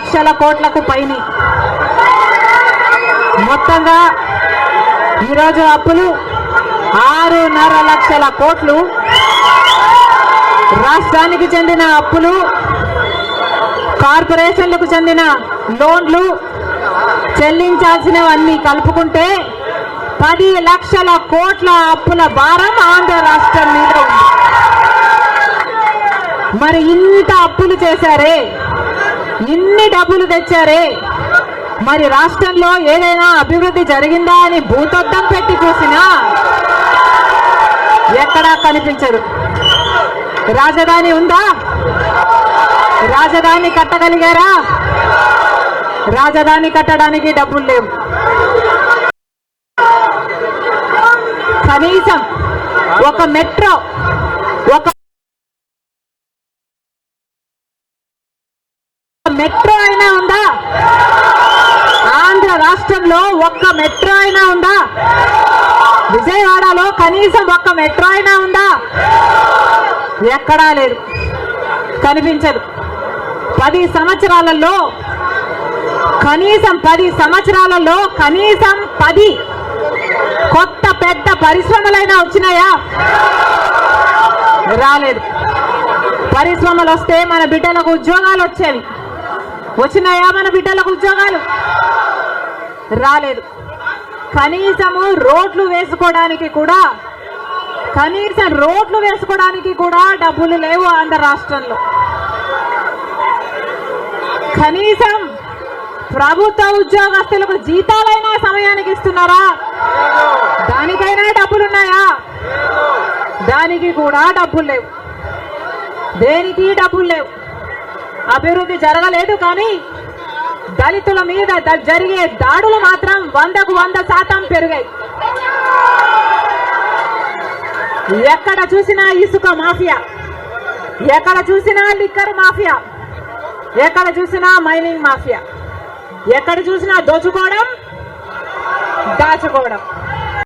లక్షల కోట్లకు పైని మొత్తంగా ఈరోజు అప్పులు 6.5 లక్షల కోట్లు. రాష్ట్రానికి చెందిన అప్పులు, కార్పొరేషన్లకు చెందిన లోన్లు చెల్లించాల్సినవన్నీ కలుపుకుంటే 10 లక్షల కోట్ల అప్పుల భారం ఆంధ్ర రాష్ట్రం మీద ఉంది. మరి ఇంత అప్పులు చేశారే, ఇన్ని డబ్బులు తెచ్చారే, మరి రాష్ట్రంలో ఏదైనా అభివృద్ధి జరిగిందా అని భూతద్దం పెట్టి చూసినా ఎక్కడా కనిపించదు. రాజధాని ఉందా? రాజధాని కట్టగలిగారా? రాజధాని కట్టడానికి డబ్బులు లేవు. కనీసం ఒక మెట్రో అయినా ఉందా? ఆంధ్ర రాష్ట్రంలో ఒక్క మెట్రో అయినా ఉందా? విజయవాడలో కనీసం ఒక్క మెట్రో అయినా ఉందా? ఎక్కడా లేదు, కనిపించదు. 10 సంవత్సరాలలో కనీసం 10 కొత్త పెద్ద పరిశ్రమలైనా వచ్చినాయా? రాలేదు. పరిశ్రమలు వస్తే మన బిడ్డలకు ఉద్యోగాలు వచ్చేవి. వచ్చినాయా మన బిడ్డలకు ఉద్యోగాలు? రాలేదు. కనీసం రోడ్లు వేసుకోవడానికి కూడా డబ్బులు లేవు ఆంధ్ర రాష్ట్రంలో. కనీసం ప్రభుత్వ ఉద్యోగస్తులకు జీతాలైనా సమయానికి ఇస్తున్నారా? దానికైనా డబ్బులున్నాయా? దానికి కూడా డబ్బులు లేవు. దేనికి డబ్బులు లేవు. అభివృద్ధి జరగలేదు, కానీ దళితుల మీద జరిగే దాడులు మాత్రం 100కు 100% పెరిగాయి. ఎక్కడ చూసినా ఇసుక మాఫియా, ఎక్కడ చూసినా లిక్కర్ మాఫియా, ఎక్కడ చూసినా మైనింగ్ మాఫియా, ఎక్కడ చూసినా దోచుకోవడం, దాచుకోవడం.